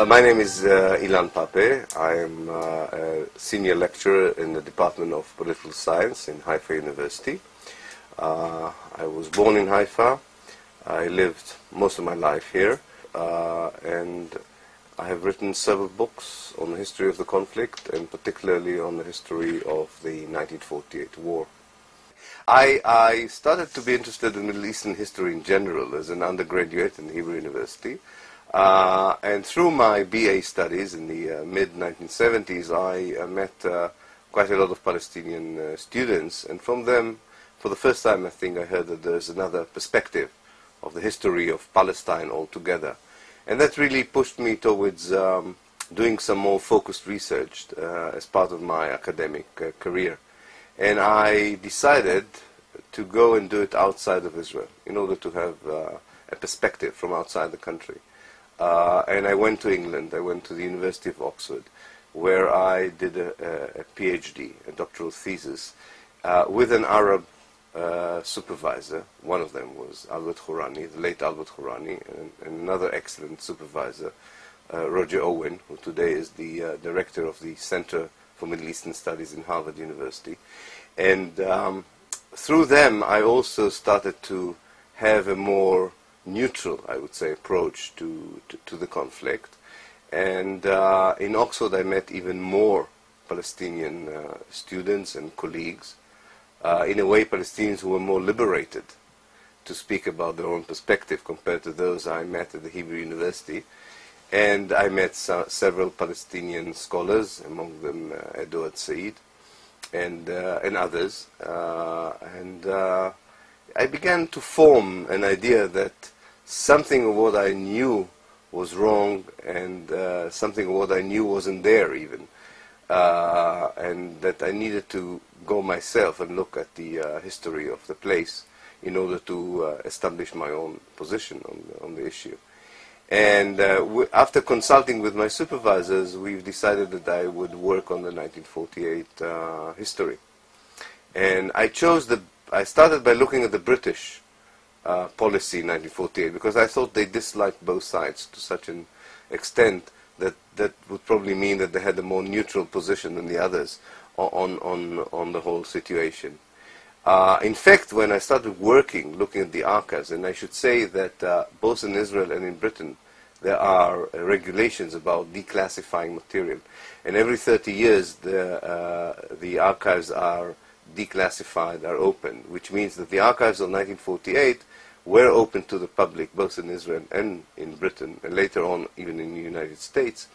My name is Ilan Pappe. I am a senior lecturer in the Department of Political Science in Haifa University. I was born in Haifa. I lived most of my life here, and I have written several books on the history of the conflict, and particularly on the history of the 1948 war. I started to be interested in Middle Eastern history in general as an undergraduate in Hebrew University. And through my BA studies in the mid-1970s, I met quite a lot of Palestinian students, and from them, for the first time, I think I heard that there's another perspective of the history of Palestine altogether. And that really pushed me towards doing some more focused research as part of my academic career. And I decided to go and do it outside of Israel in order to have a perspective from outside the country. And I went to England. I went to the University of Oxford, where I did a PhD, a doctoral thesis, with an Arab supervisor. One of them was Albert Hourani, the late Albert Hourani, and another excellent supervisor, Roger Owen, who today is the director of the Center for Middle Eastern Studies in Harvard University. And through them, I also started to have a more neutral, I would say, approach to the conflict. And in Oxford, I met even more Palestinian students and colleagues. In a way, Palestinians who were more liberated to speak about their own perspective compared to those I met at the Hebrew University. And I met several Palestinian scholars, among them Edward Said and others. I began to form an idea that something of what I knew was wrong, and something of what I knew wasn't there even. And that I needed to go myself and look at the history of the place in order to establish my own position on the issue. And after consulting with my supervisors, we've decided that I would work on the 1948 history. And I started by looking at the British policy in 1948, because I thought they disliked both sides to such an extent that that would probably mean that they had a more neutral position than the others on the whole situation. In fact, when I started looking at the archives, and I should say that both in Israel and in Britain, there are regulations about declassifying material. And every 30 years, the archives are declassified, are opened, which means that the archives of 1948 were open to the public, both in Israel and in Britain, and later on even in the United States,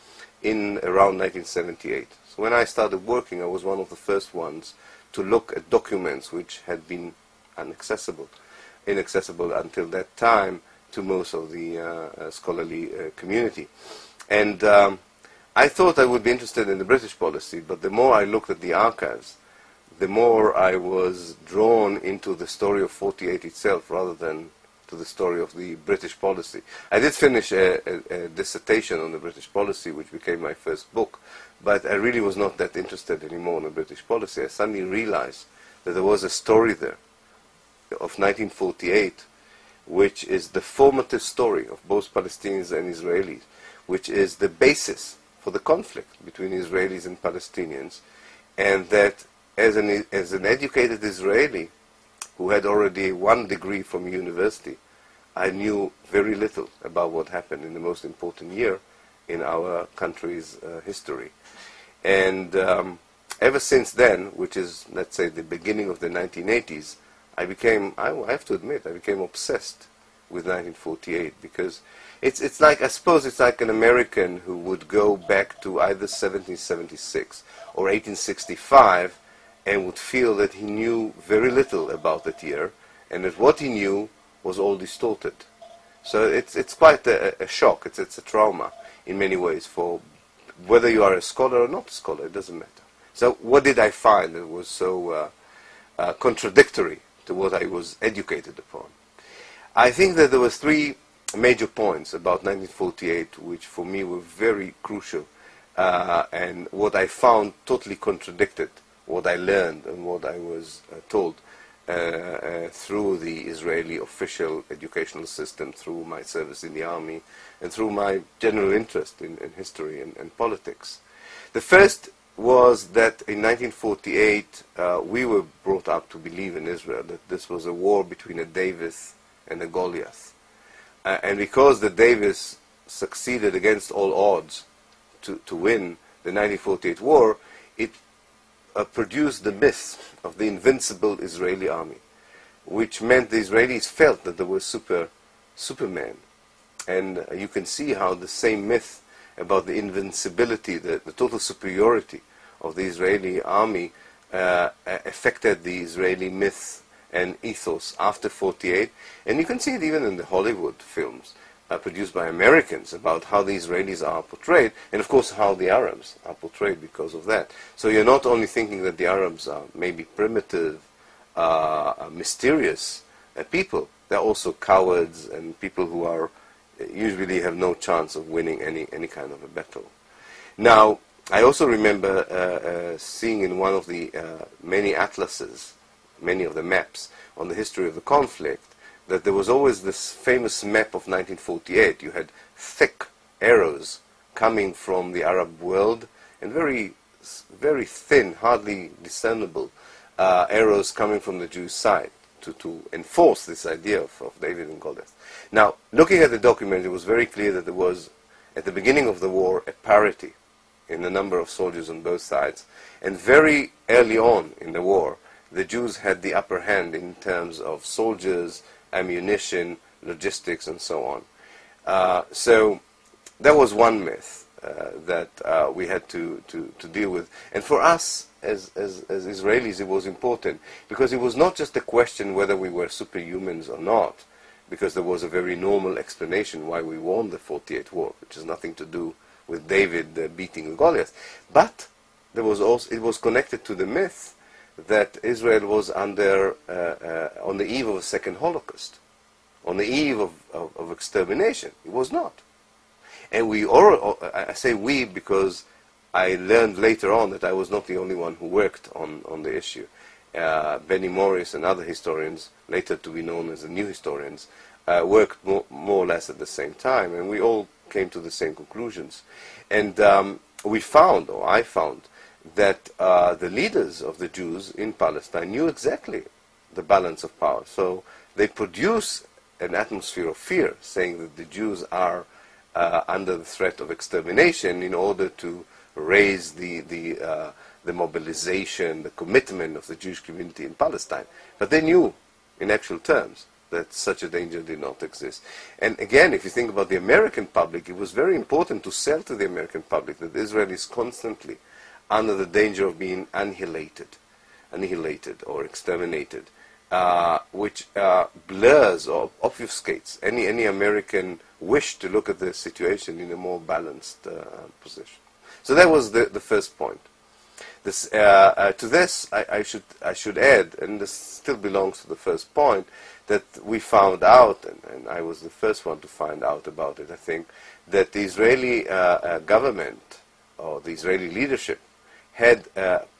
in around 1978. So when I started working, I was one of the first ones to look at documents which had been inaccessible until that time to most of the scholarly community. And I thought I would be interested in the British policy, but the more I looked at the archives, the more I was drawn into the story of 48 itself rather than to the story of the British policy. I did finish a dissertation on the British policy, which became my first book, but I really was not that interested anymore in the British policy. I suddenly realized that there was a story there of 1948, which is the formative story of both Palestinians and Israelis, which is the basis for the conflict between Israelis and Palestinians, and that as an educated Israeli who had already 1 degree from university, I knew very little about what happened in the most important year in our country's history. And ever since then, which is, let's say, the beginning of the 1980s, I have to admit, I became obsessed with 1948, because it's like, I suppose it's like an American who would go back to either 1776 or 1865 and would feel that he knew very little about that year, and that what he knew was all distorted. So it's quite a shock, it's a trauma in many ways, for whether you are a scholar or not a scholar, it doesn't matter. So what did I find that was so contradictory to what I was educated upon? I think that there was 3 major points about 1948 which for me were very crucial, and what I found totally contradicted what I learned and what I was told through the Israeli official educational system, through my service in the army, and through my general interest in history and politics. The first was that in 1948 we were brought up to believe in Israel that this was a war between a Davis and a Goliath. And because the Davis succeeded against all odds to win the 1948 war, it produced the myth of the invincible Israeli army, which meant the Israelis felt that they were Superman. And you can see how the same myth about the invincibility, the total superiority of the Israeli army affected the Israeli myth and ethos after 48. And you can see it even in the Hollywood films produced by Americans about how the Israelis are portrayed, and of course how the Arabs are portrayed because of that. So you're not only thinking that the Arabs are maybe primitive, mysterious people, they're also cowards and people who are usually have no chance of winning any kind of a battle. Now, I also remember seeing in one of the many atlases, many of the maps on the history of the conflict, that there was always this famous map of 1948. You had thick arrows coming from the Arab world and very thin, hardly discernible arrows coming from the Jewish side to enforce this idea of David and Goliath. Now, looking at the document, it was very clear that there was, at the beginning of the war, a parity in the number of soldiers on both sides. And very early on in the war, the Jews had the upper hand in terms of soldiers, ammunition, logistics, and so on. So that was one myth that we had to deal with. And for us, as Israelis, it was important, because it was not just a question whether we were superhumans or not, because there was a very normal explanation why we won the 48 war, which has nothing to do with David beating Goliath. But there was also, it was connected to the myth that Israel was on the eve of a second Holocaust, on the eve of extermination. It was not. And I say we because I learned later on that I was not the only one who worked on the issue. Benny Morris and other historians, later to be known as the new historians, worked more or less at the same time, and we all came to the same conclusions. And we found, or I found, that the leaders of the Jews in Palestine knew exactly the balance of power. So they produce an atmosphere of fear, saying that the Jews are under the threat of extermination in order to raise the mobilization, the commitment of the Jewish community in Palestine. But they knew, in actual terms, that such a danger did not exist. And again, if you think about the American public, it was very important to sell to the American public that Israel is constantly under the danger of being annihilated or exterminated, which blurs or obfuscates any American wish to look at the situation in a more balanced position. So that was the first point. This, to this, I should add, and this still belongs to the first point, that we found out, and I was the first one to find out about it, I think, that the Israeli government, or the Israeli leadership, had,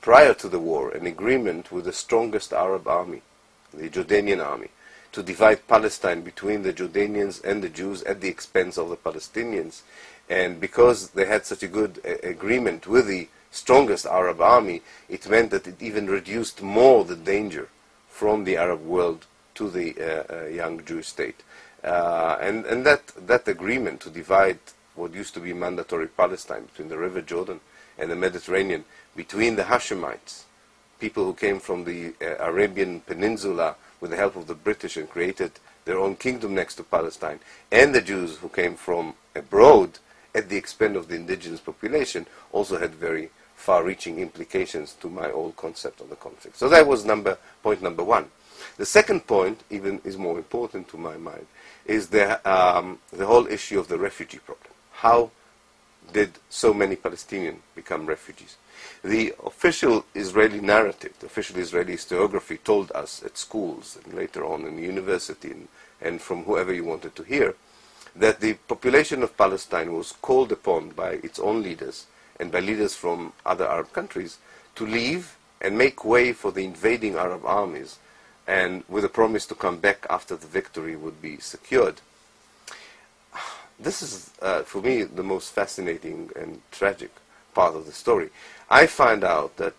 prior to the war, an agreement with the strongest Arab army, the Jordanian army, to divide Palestine between the Jordanians and the Jews at the expense of the Palestinians. And because they had such a good agreement with the strongest Arab army, it meant that it even reduced more the danger from the Arab world to the young Jewish state. And that agreement to divide what used to be mandatory Palestine between the River Jordan and the Mediterranean, between the Hashemites, people who came from the Arabian Peninsula with the help of the British and created their own kingdom next to Palestine, and the Jews who came from abroad at the expense of the indigenous population, also had very far-reaching implications to my old concept of the conflict. So that was point number one. The second point, even is more important to my mind, is the whole issue of the refugee problem. How did so many Palestinians become refugees? The official Israeli narrative, the official Israeli historiography told us at schools and later on in the university and from whoever you wanted to hear, that the population of Palestine was called upon by its own leaders and by leaders from other Arab countries to leave and make way for the invading Arab armies and with a promise to come back after the victory would be secured. This is, for me, the most fascinating and tragic part of the story. I found out that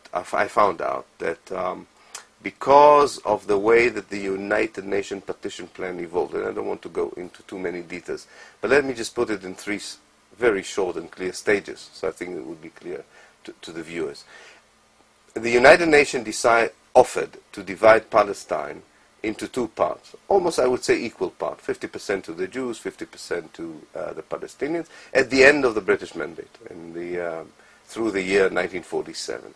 because of the way that the United Nations Partition Plan evolved, and I don't want to go into too many details, but let me just put it in three very short and clear stages, so I think it would be clear to the viewers. The United Nations offered to divide Palestine into two parts, almost I would say equal part, 50% to the Jews, 50% to the Palestinians, at the end of the British mandate, through the year 1947.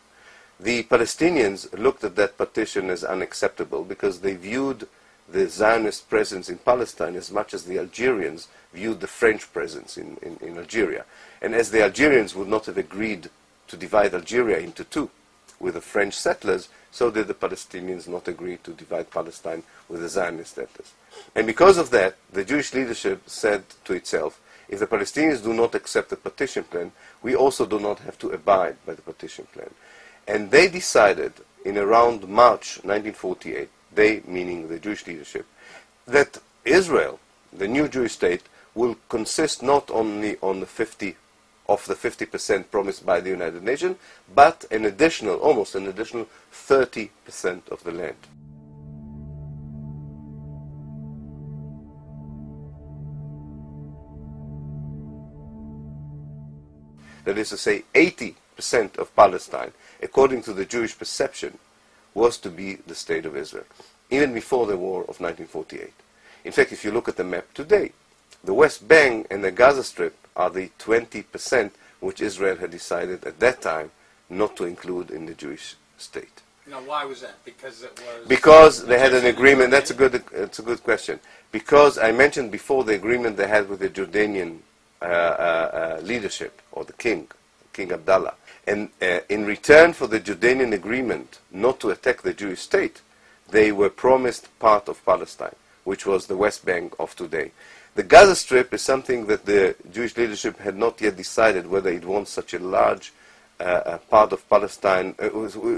The Palestinians looked at that partition as unacceptable because they viewed the Zionist presence in Palestine as much as the Algerians viewed the French presence in Algeria. And as the Algerians would not have agreed to divide Algeria into two with the French settlers, so did the Palestinians not agree to divide Palestine with the Zionist settlers. And because of that, the Jewish leadership said to itself, if the Palestinians do not accept the partition plan, we also do not have to abide by the partition plan. And they decided in around March 1948, they meaning the Jewish leadership, that Israel, the new Jewish state, will consist not only on the 50% promised by the United Nations, but an additional, almost an additional 30% of the land. That is to say, 80% of Palestine, according to the Jewish perception, was to be the State of Israel, even before the war of 1948. In fact, if you look at the map today, the West Bank and the Gaza Strip are the 20% which Israel had decided at that time not to include in the Jewish state. Now, why was that? Because it was... Because they had an agreement. That's a good question. Because I mentioned before the agreement they had with the Jordanian leadership, or the king, King Abdullah. And in return for the Jordanian agreement not to attack the Jewish state, they were promised part of Palestine, which was the West Bank of today. The Gaza Strip is something that the Jewish leadership had not yet decided whether it wants such a large part of Palestine,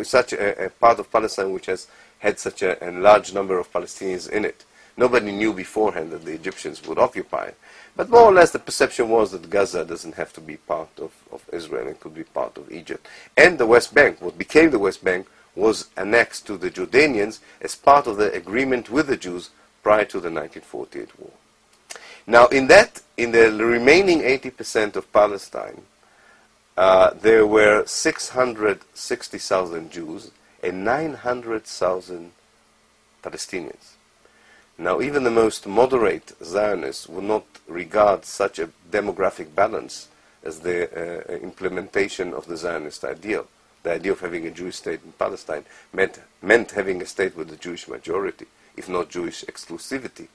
such a part of Palestine which has had such a large number of Palestinians in it. Nobody knew beforehand that the Egyptians would occupy it. But more or less the perception was that Gaza doesn't have to be part of Israel, it could be part of Egypt. And the West Bank, what became the West Bank, was annexed to the Jordanians as part of the agreement with the Jews prior to the 1948 war. Now in the remaining 80% of Palestine, there were 660,000 Jews and 900,000 Palestinians. Now, even the most moderate Zionists would not regard such a demographic balance as the implementation of the Zionist ideal. The idea of having a Jewish state in Palestine meant having a state with a Jewish majority, if not Jewish exclusivity.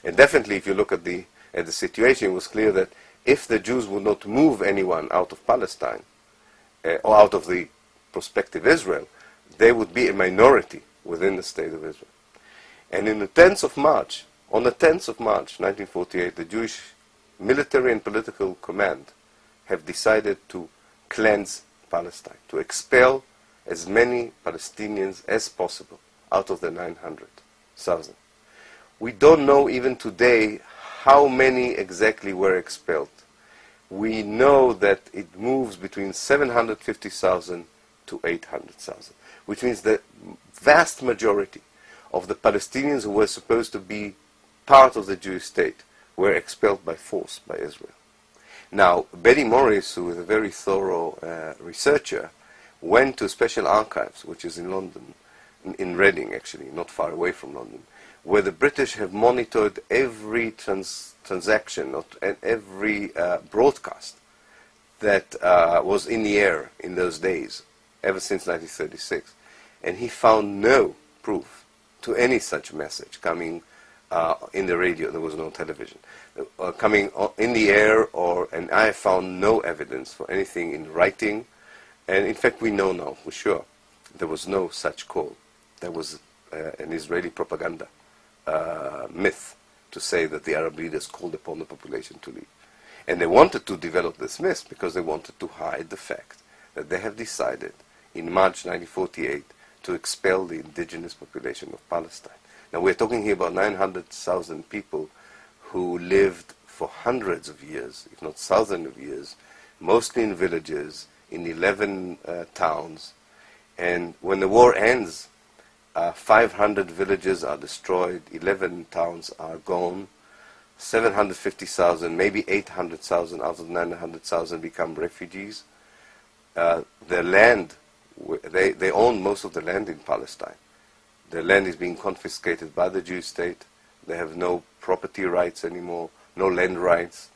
And definitely, if you look at the situation, it was clear that if the Jews would not move anyone out of Palestine, or out of the prospective Israel, they would be a minority within the state of Israel. And on the 10th of March 1948, the Jewish military and political command have decided to cleanse Palestine, to expel as many Palestinians as possible out of the 900,000. We don't know even today how many exactly were expelled. We know that it moves between 750,000 to 800,000, which means the vast majority of the Palestinians who were supposed to be part of the Jewish state were expelled by force by Israel. Now, Betty Morris, who is a very thorough researcher, went to Special Archives, which is in London, in Reading actually, not far away from London, where the British have monitored every transaction and every broadcast that was in the air in those days, ever since 1936. And he found no proof to any such message coming in the radio. There was no television. Coming in the air, and I found no evidence for anything in writing. And in fact, we know now for sure there was no such call. There was an Israeli propaganda myth to say that the Arab leaders called upon the population to leave. And they wanted to develop this myth because they wanted to hide the fact that they have decided in March 1948 to expel the indigenous population of Palestine. Now we're talking here about 900,000 people who lived for hundreds of years, if not thousands of years, mostly in villages, in 11 towns. And when the war ends, 500 villages are destroyed, 11 towns are gone, 750,000, maybe 800,000 out of 900,000 become refugees. Their land, they own most of the land in Palestine. Their land is being confiscated by the Jewish state. They have no property rights anymore, no land rights.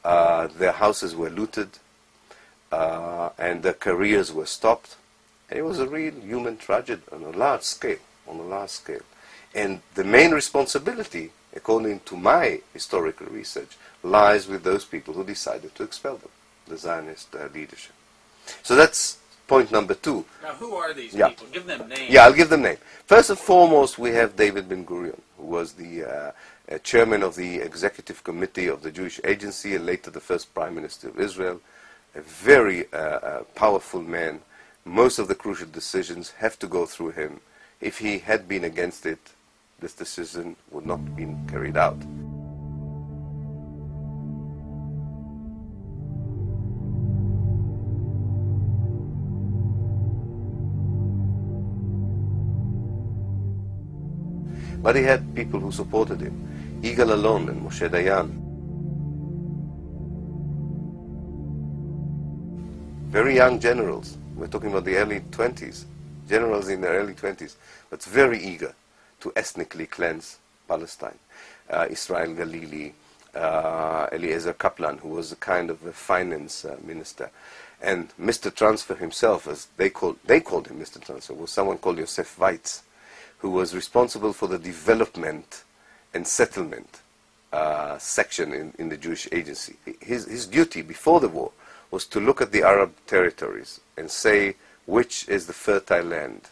Their houses were looted, and their careers were stopped. And it was a real human tragedy on a large scale, And the main responsibility, according to my historical research, lies with those people who decided to expel them, the Zionist leadership. So that's point number 2. Now, who are these people? Give them names. Yeah, I'll give them names. First and foremost, we have David Ben-Gurion, who was the chairman of the executive committee of the Jewish Agency and later the first prime minister of Israel. A very powerful man. Most of the crucial decisions have to go through him. If he had been against it, this decision would not have been carried out. But he had people who supported him. Yigal Allon and Moshe Dayan. Very young generals. We're talking about the early 20s. Generals in their early 20s. But very eager to ethnically cleanse Palestine. Israel Galili, Eliezer Kaplan, who was a kind of a finance minister. And Mr. Transfer himself, as they called him Mr. Transfer, was someone called Yosef Weitz, who was responsible for the development and settlement section in the Jewish Agency. His duty before the war was to look at the Arab territories and say which is the fertile land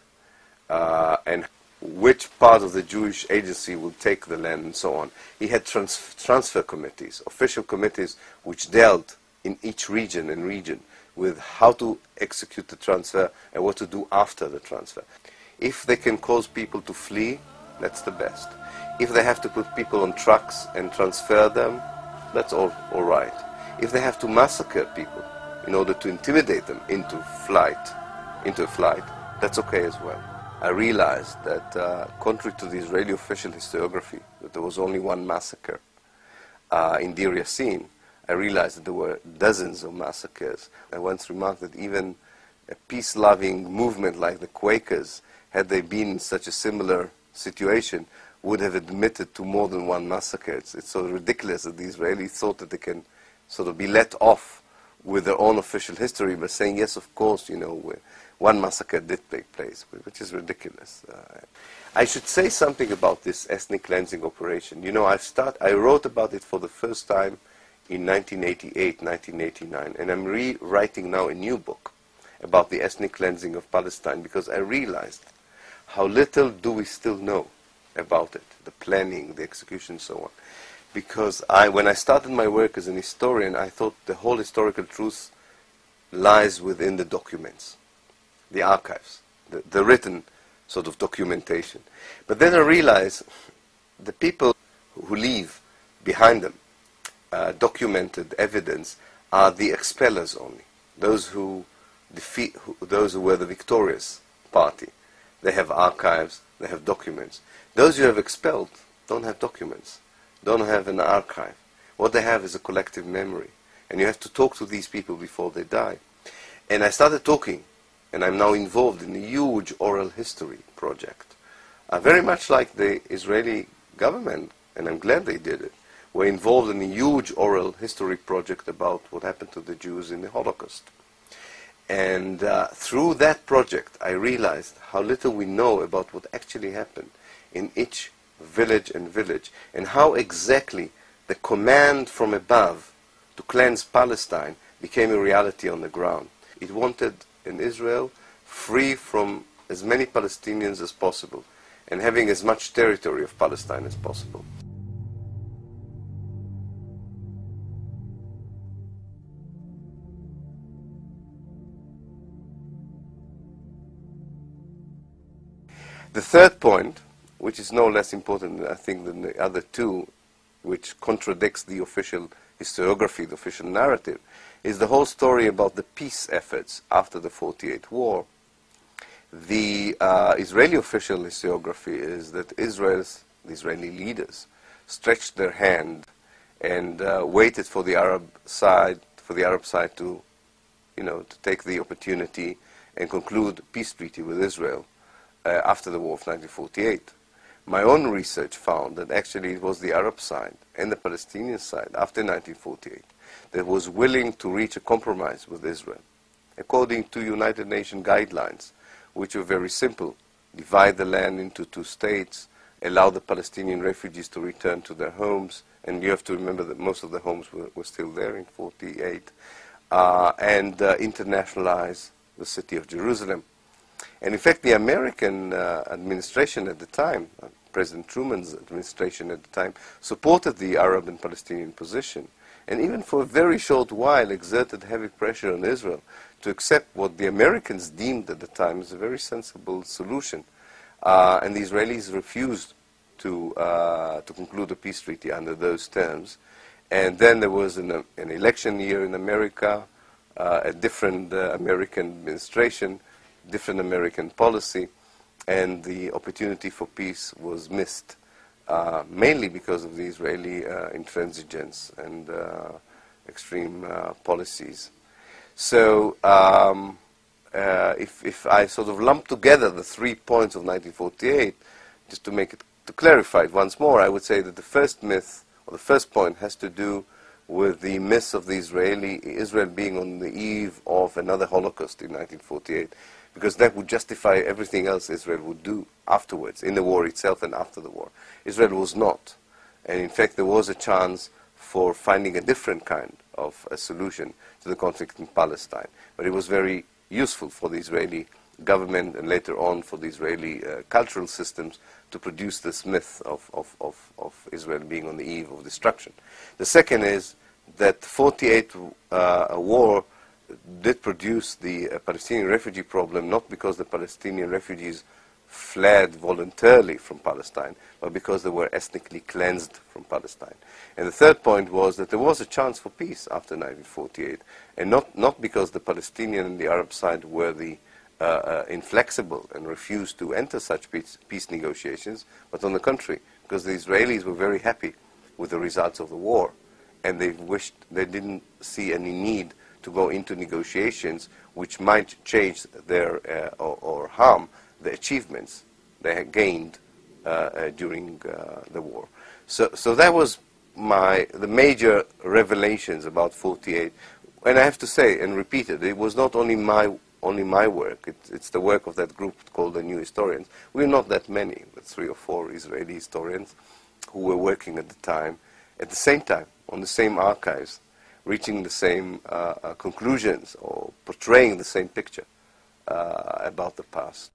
and which part of the Jewish Agency will take the land and so on. He had transfer committees, official committees which dealt in each region with how to execute the transfer and what to do after the transfer. If they can cause people to flee, that's the best. If they have to put people on trucks and transfer them, that's all right. If they have to massacre people in order to intimidate them into flight, that's okay as well. I realized that, contrary to the Israeli official historiography, that there was only one massacre in Deir Yassin. I realized that there were dozens of massacres. I once remarked that even a peace-loving movement like the Quakers, had they been in such a similar situation, would have admitted to more than one massacre. It's so ridiculous that the Israelis thought that they can sort of be let off with their own official history by saying, yes, of course, one massacre did take place, which is ridiculous. I should say something about this ethnic cleansing operation. I wrote about it for the first time in 1988, 1989, and I'm rewriting now a new book about the ethnic cleansing of Palestine because I realized how little do we still know about it, the planning, the execution, and so on. Because when I started my work as an historian, I thought the whole historical truth lies within the documents, the archives, the written sort of documentation. But then I realized the people who leave behind them documented evidence are the expellers only, those who those who were the victorious party. They have archives, they have documents. Those who have expelled don't have documents, don't have an archive. What they have is a collective memory. And you have to talk to these people before they die. And I started talking, and I'm now involved in a huge oral history project. Very much like the Israeli government, and I'm glad they did it, were involved in a huge oral history project about what happened to the Jews in the Holocaust. And through that project, I realized how little we know about what actually happened in each village, and how exactly the command from above to cleanse Palestine became a reality on the ground. It wanted an Israel free from as many Palestinians as possible, and having as much territory of Palestine as possible. The third point, which is no less important, I think, than the other two, which contradicts the official historiography, the official narrative, is the whole story about the peace efforts after the 48 war. The Israeli official historiography is that the Israeli leaders, stretched their hand and waited for the Arab side to, to take the opportunity and conclude a peace treaty with Israel after the war of 1948. My own research found that actually it was the Arab side and the Palestinian side after 1948 that was willing to reach a compromise with Israel, according to United Nations guidelines, which were very simple: divide the land into two states, allow the Palestinian refugees to return to their homes, and you have to remember that most of the homes were still there in 48, and internationalize the city of Jerusalem. And in fact, the American administration at the time, President Truman's administration at the time, supported the Arab and Palestinian position, and even for a very short while exerted heavy pressure on Israel to accept what the Americans deemed at the time as a very sensible solution. And the Israelis refused to conclude a peace treaty under those terms. And then there was an election year in America, a different American administration, different American policy, and the opportunity for peace was missed, mainly because of the Israeli intransigence and extreme policies. So if I sort of lump together the 3 points of 1948, just to clarify it once more, I would say that the first myth, or the first point, has to do with the myth of Israel being on the eve of another Holocaust in 1948, because that would justify everything else Israel would do afterwards, in the war itself and after the war. Israel was not. And in fact, there was a chance for finding a different kind of a solution to the conflict in Palestine. But it was very useful for the Israeli government and later on for the Israeli cultural systems to produce this myth of Israel being on the eve of destruction. The second is that the 48 war did produce the Palestinian refugee problem, not because the Palestinian refugees fled voluntarily from Palestine, but because they were ethnically cleansed from Palestine. And the third point was that there was a chance for peace after 1948, and not because the Palestinian and the Arab side were the inflexible and refused to enter such peace negotiations, but on the contrary, because the Israelis were very happy with the results of the war, and they didn't see any need to go into negotiations which might change their or harm the achievements they had gained during the war. So that was the major revelations about 48. And I have to say and repeat it was not only my work. It's the work of that group called the New Historians. We're not that many, but 3 or 4 Israeli historians who were working at the time, at the same time, on the same archives, reaching the same conclusions or portraying the same picture about the past.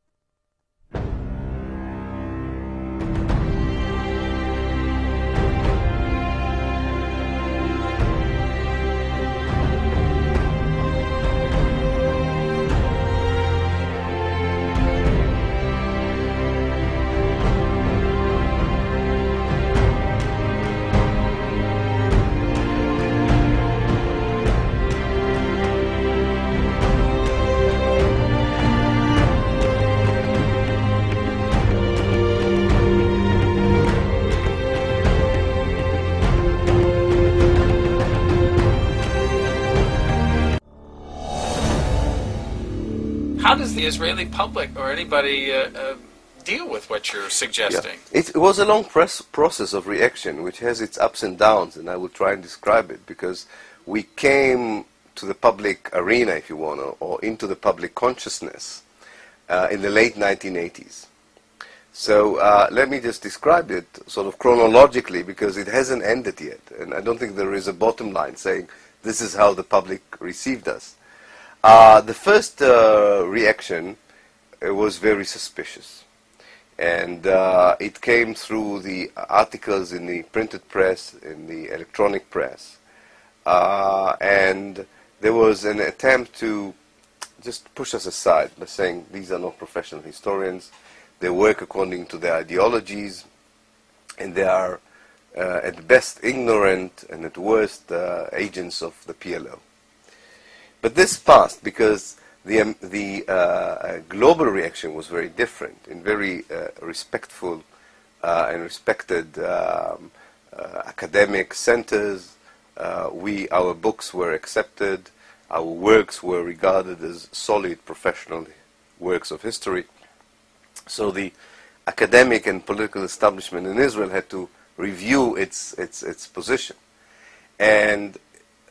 How does the Israeli public or anybody deal with what you're suggesting? Yeah. It was a long process of reaction, which has its ups and downs, and I will try and describe it, because we came to the public arena, if you want, or into the public consciousness in the late 1980s. So let me just describe it sort of chronologically, because it hasn't ended yet, and I don't think there is a bottom line saying this is how the public received us. The first reaction was very suspicious, and it came through the articles in the printed press, in the electronic press, and there was an attempt to just push us aside by saying these are not professional historians, They work according to their ideologies, and they are at best ignorant and at worst agents of the PLO. But this passed because the global reaction was very different, in very respectful and respected academic centers. Our books were accepted, our works were regarded as solid professional works of history. So the academic and political establishment in Israel had to review its position. And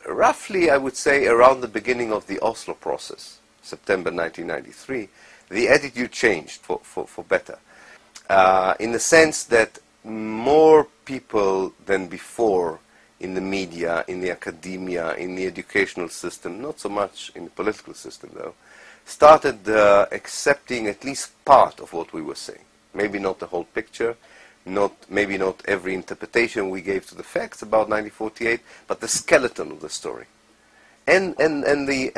roughly, I would say, around the beginning of the Oslo process, September 1993, the attitude changed for better. In the sense that more people than before in the media, in the academia, in the educational system, not so much in the political system though, started accepting at least part of what we were saying. Maybe not the whole picture, maybe not every interpretation we gave to the facts about 1948, but the skeleton of the story, and the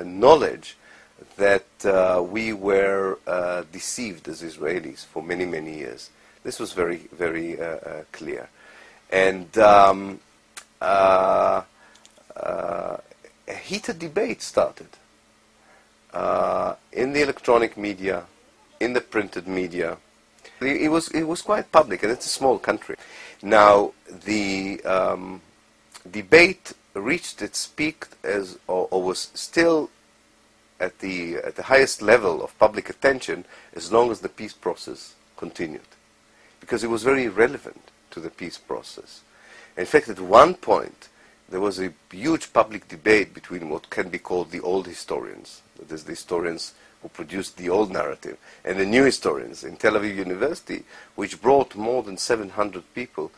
knowledge that we were deceived as Israelis for many years. This was very clear, and a heated debate started in the electronic media, in the printed media. It was quite public, and it's a small country. Now the debate reached its peak or was still at the highest level of public attention as long as the peace process continued, because it was very relevant to the peace process. In fact, at one point there was a huge public debate between what can be called the old historians, that is, the historians who produced the old narrative, and the new historians in Tel Aviv University, which brought more than 700 people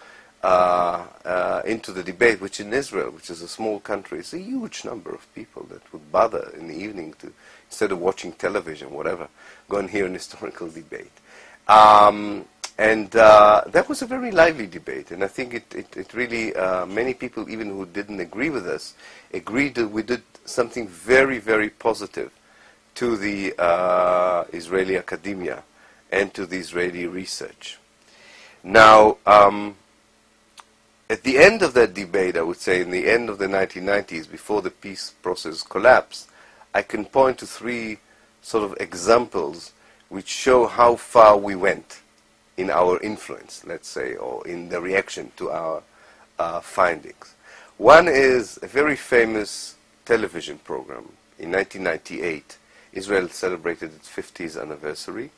into the debate, which in Israel, which is a small country, is a huge number of people that would bother in the evening to, instead of watching television, whatever, go and hear an historical debate. And that was a very lively debate, and I think it really, many people, even who didn't agree with us, agreed that we did something very positive to the Israeli academia and to the Israeli research. Now, at the end of that debate, I would say, in the end of the 1990s, before the peace process collapsed, I can point to three sort of examples which show how far we went in our influence, let's say, or in the reaction to our findings. One is a very famous television program. In 1998, Israel celebrated its 50th anniversary,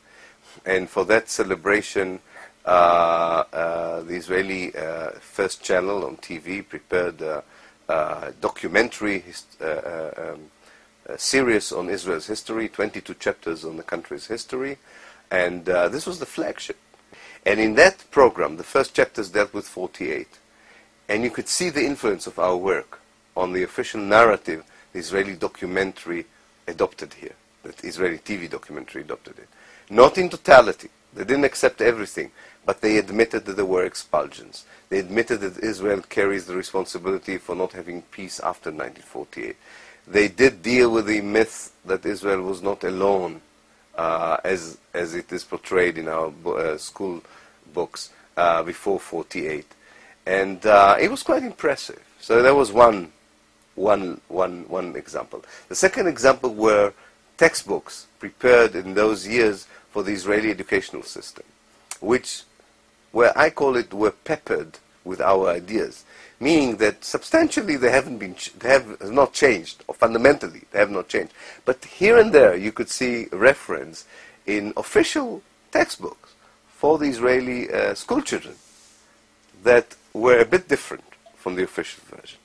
and for that celebration, the Israeli first channel on TV prepared a documentary series on Israel's history, 22 chapters on the country's history, and this was the flagship. And in that program, the first chapters dealt with 48, and you could see the influence of our work on the official narrative the Israeli documentary adopted here, that Israeli TV documentary adopted it. Not in totality. They didn't accept everything, but they admitted that there were expulsions. They admitted that Israel carries the responsibility for not having peace after 1948. They did deal with the myth that Israel was not alone, as it is portrayed in our school books before 48, and it was quite impressive. So that was one example. The second example were textbooks prepared in those years for the Israeli educational system, which, where I call it, were peppered with our ideas, meaning that substantially they have not changed, or fundamentally they have not changed. But here and there you could see reference in official textbooks for the Israeli school children that were a bit different from the official version.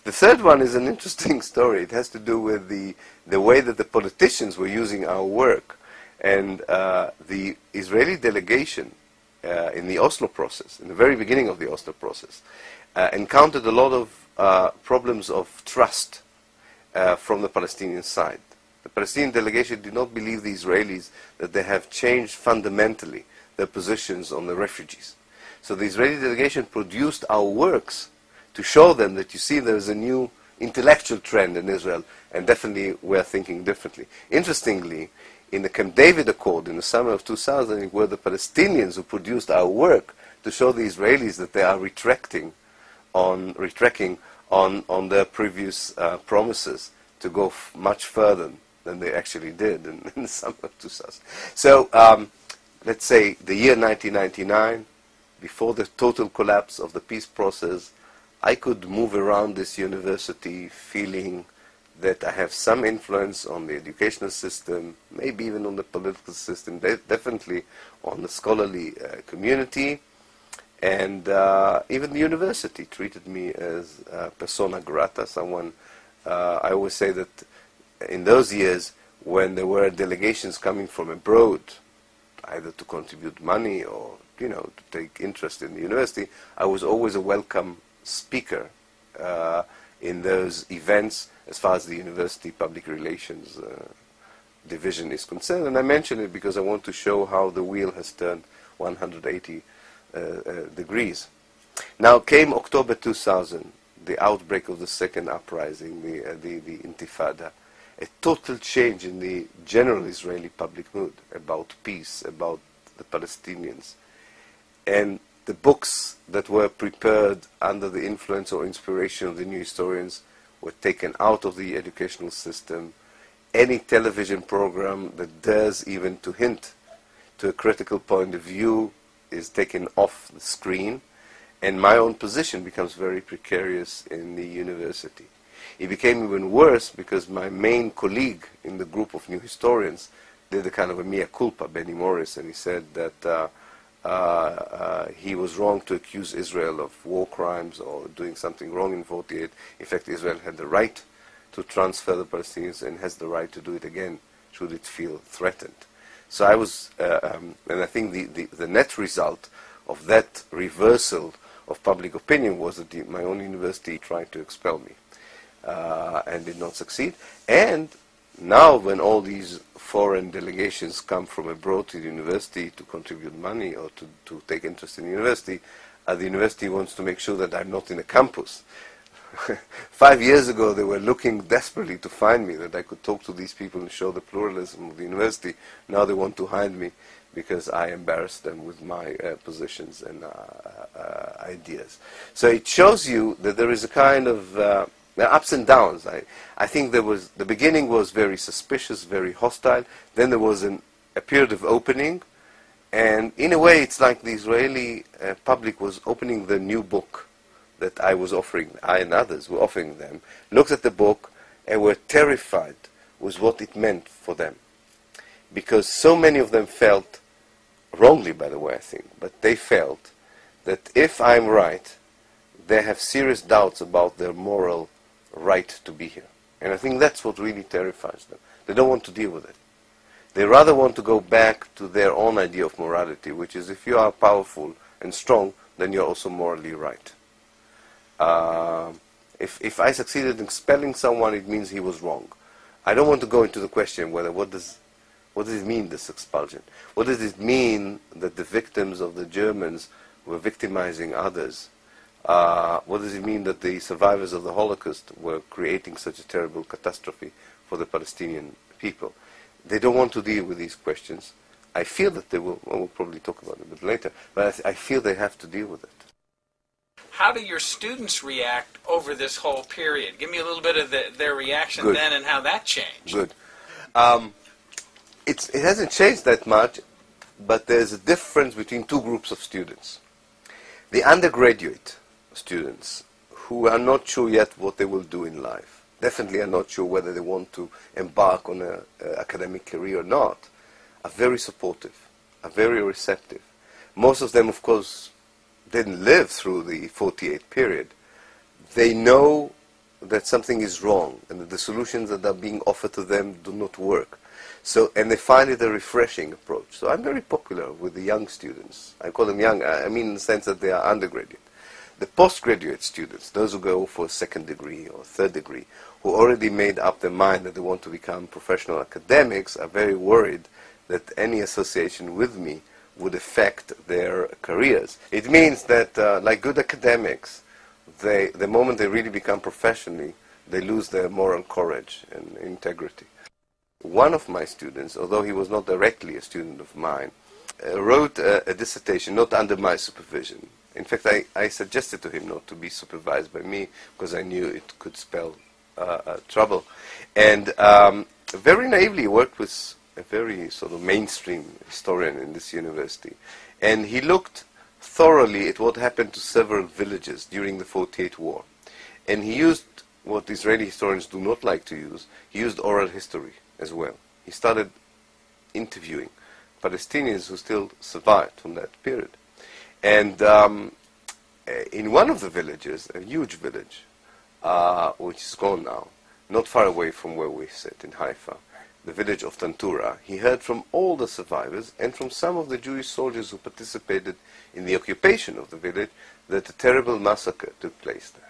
The third one is an interesting story. It has to do with the way that the politicians were using our work. And the Israeli delegation in the Oslo process, in the very beginning of the Oslo process, encountered a lot of problems of trust from the Palestinian side. The Palestinian delegation did not believe the Israelis that they have changed fundamentally their positions on the refugees. So the Israeli delegation produced our works to show them that, you see, there is a new intellectual trend in Israel, and definitely we're thinking differently. Interestingly, in the Camp David Accord in the summer of 2000, it were the Palestinians who produced our work to show the Israelis that they are retreating on their previous promises to go much further than they actually did in the summer of 2000. So let's say the year 1999, before the total collapse of the peace process, I could move around this university feeling that I have some influence on the educational system, maybe even on the political system, definitely on the scholarly community, and even the university treated me as persona grata, someone, I always say that in those years when there were delegations coming from abroad, either to contribute money or, to take interest in the university, I was always a welcome speaker in those events as far as the university public relations division is concerned. And I mention it because I want to show how the wheel has turned 180 degrees. Now came October 2000, the outbreak of the second uprising, the Intifada, a total change in the general Israeli public mood about peace, about the Palestinians. And the books that were prepared under the influence or inspiration of the new historians were taken out of the educational system. Any television program that dares even to hint to a critical point of view is taken off the screen, and my own position becomes very precarious in the university. It became even worse because my main colleague in the group of new historians did a kind of a mea culpa, Benny Morris, and he said that he was wrong to accuse Israel of war crimes or doing something wrong in 48. In fact, Israel had the right to transfer the Palestinians and has the right to do it again should it feel threatened. So I was, and I think the net result of that reversal of public opinion was that my own university tried to expel me and did not succeed. And now when all these foreign delegations come from abroad to the university to contribute money or to take interest in the university wants to make sure that I'm not in a campus. 5 years ago they were looking desperately to find me, that I could talk to these people and show the pluralism of the university. Now they want to hide me because I embarrassed them with my positions and ideas. So it shows you that there is a kind of ups and downs. I think the beginning was very suspicious, very hostile. Then there was a period of opening, and in a way it's like the Israeli public was opening the new book that I was offering, I and others were offering them, looked at the book and were terrified with what it meant for them. Because so many of them felt, wrongly by the way I think, but they felt that if I'm right, they have serious doubts about their moral right to be here. And I think that's what really terrifies them. They don't want to deal with it. They rather want to go back to their own idea of morality, which is if you are powerful and strong, then you're also morally right. If I succeeded in expelling someone, it means he was wrong. I don't want to go into the question whether what does it mean, this expulsion? What does it mean that the victims of the Germans were victimizing others? What does it mean that the survivors of the Holocaust were creating such a terrible catastrophe for the Palestinian people? They don't want to deal with these questions. I feel that they will. We'll probably talk about it a bit later, but I feel they have to deal with it. How do your students react over this whole period? Give me a little bit of their reaction Good. then and how that changed. Good. It hasn't changed that much, but there's a difference between two groups of students. The undergraduate students who are not sure yet what they will do in life, definitely are not sure whether they want to embark on an academic career or not, are very supportive, are very receptive. Most of them, of course, didn't live through the 48 period. They know that something is wrong and that the solutions that are being offered to them do not work. So, and they find it a refreshing approach. So I'm very popular with the young students. I call them young, I mean in the sense that they are undergraduate. The postgraduate students, those who go for a second degree or third degree, who already made up their mind that they want to become professional academics, are very worried that any association with me would affect their careers. It means that, like good academics, the moment they really become professionally, they lose their moral courage and integrity. One of my students, although he was not directly a student of mine, wrote a dissertation not under my supervision. In fact, I suggested to him not to be supervised by me because I knew it could spell trouble. And very naively worked with a very sort of mainstream historian in this university. And he looked thoroughly at what happened to several villages during the 48 war. And he used what Israeli historians do not like to use. He used oral history as well. He started interviewing Palestinians who still survived from that period. And in one of the villages, a huge village, which is gone now, not far away from where we sit in Haifa, the village of Tantura, he heard from all the survivors and from some of the Jewish soldiers who participated in the occupation of the village that a terrible massacre took place there.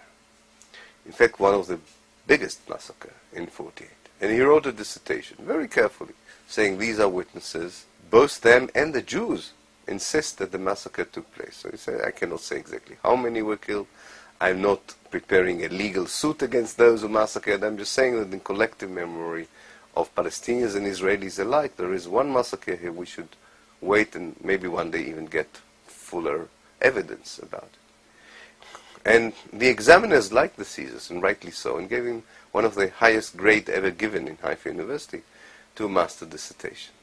In fact, one of the biggest massacres in 48. And he wrote a dissertation very carefully, saying these are witnesses, both them and the Jews insist that the massacre took place. So he said, I cannot say exactly how many were killed. I'm not preparing a legal suit against those who massacred. I'm just saying that in collective memory of Palestinians and Israelis alike, there is one massacre here. We should wait and maybe one day even get fuller evidence about it. And the examiners liked the thesis, and rightly so, and gave him one of the highest grade ever given in Haifa University to a master dissertation.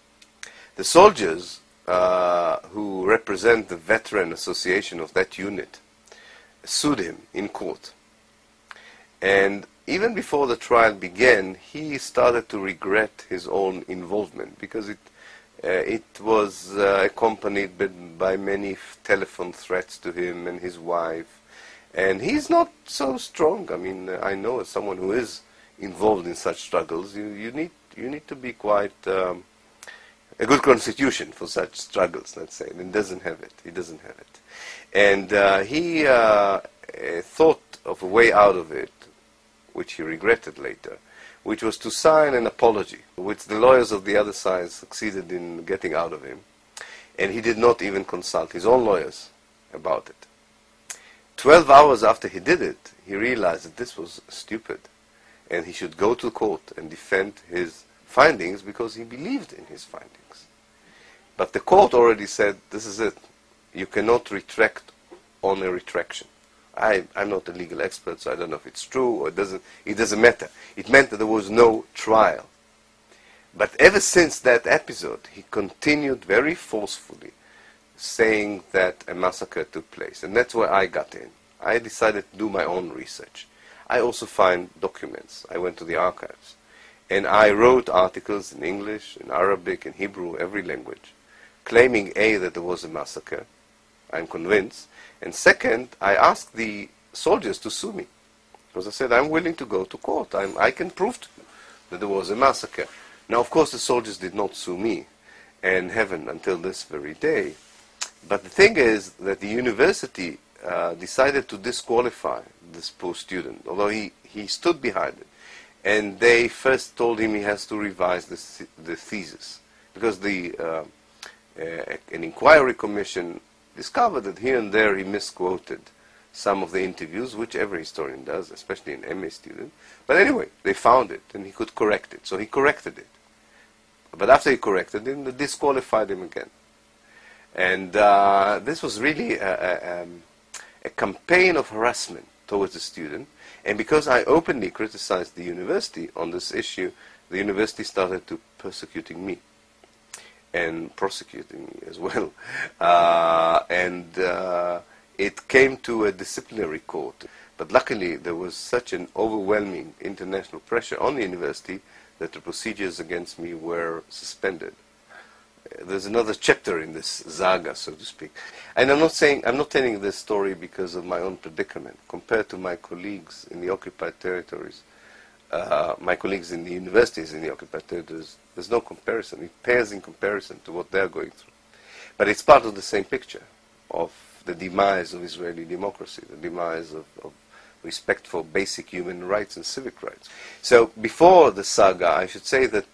The soldiers who represent the veteran association of that unit sued him in court. And even before the trial began, he started to regret his own involvement because it was accompanied by many telephone threats to him and his wife. And he's not so strong. I mean, I know as someone who is involved in such struggles, you need to be quite a good constitution for such struggles, let's say. And he doesn't have it. He doesn't have it. And he thought of a way out of it, which he regretted later, which was to sign an apology, which the lawyers of the other side succeeded in getting out of him. And he did not even consult his own lawyers about it. 12 hours after he did it, he realized that this was stupid, and he should go to court and defend his findings because he believed in his findings. But the court already said, this is it. You cannot retract on a retraction. I'm not a legal expert, so I don't know if it's true or it doesn't matter. It meant that there was no trial. But ever since that episode, he continued very forcefully saying that a massacre took place. And that's where I got in. I decided to do my own research. I also find documents. I went to the archives. And I wrote articles in English, in Arabic, in Hebrew, every language, claiming A, that there was a massacre. I'm convinced. And second, I asked the soldiers to sue me. Because I said, I'm willing to go to court. I can prove to you that there was a massacre. Now, of course, the soldiers did not sue me, and haven't until this very day. But the thing is that the university decided to disqualify this poor student, although he stood behind it. And they first told him he has to revise the thesis, because an inquiry commission discovered that here and there he misquoted some of the interviews, which every historian does, especially an MA student. But anyway, they found it, and he could correct it. So he corrected it. But after he corrected it, they disqualified him again. And this was really a campaign of harassment towards the student. And because I openly criticized the university on this issue, the university started to persecuting me and prosecuting me as well. It came to a disciplinary court. But luckily, there was such an overwhelming international pressure on the university that the procedures against me were suspended. There's another chapter in this saga, so to speak. And I'm not telling this story because of my own predicament. Compared to my colleagues in the occupied territories, my colleagues in the universities in the occupied territories, there's no comparison. It pales in comparison to what they're going through. But it's part of the same picture of the demise of Israeli democracy, the demise of respect for basic human rights and civic rights. So before the saga, I should say that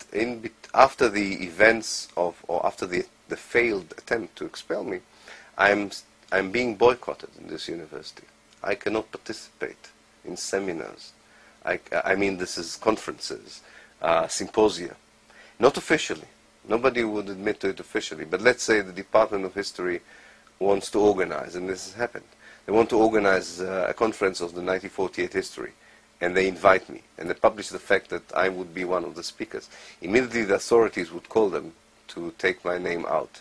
after the events or after the failed attempt to expel me, I'm being boycotted in this university. I cannot participate in seminars. I mean, this is conferences, symposia, not officially. Nobody would admit to it officially, but let's say the Department of History wants to organize, and this has happened. They want to organize a conference of the 1948 history, and they invite me, and they publish the fact that I would be one of the speakers. Immediately the authorities would call them to take my name out.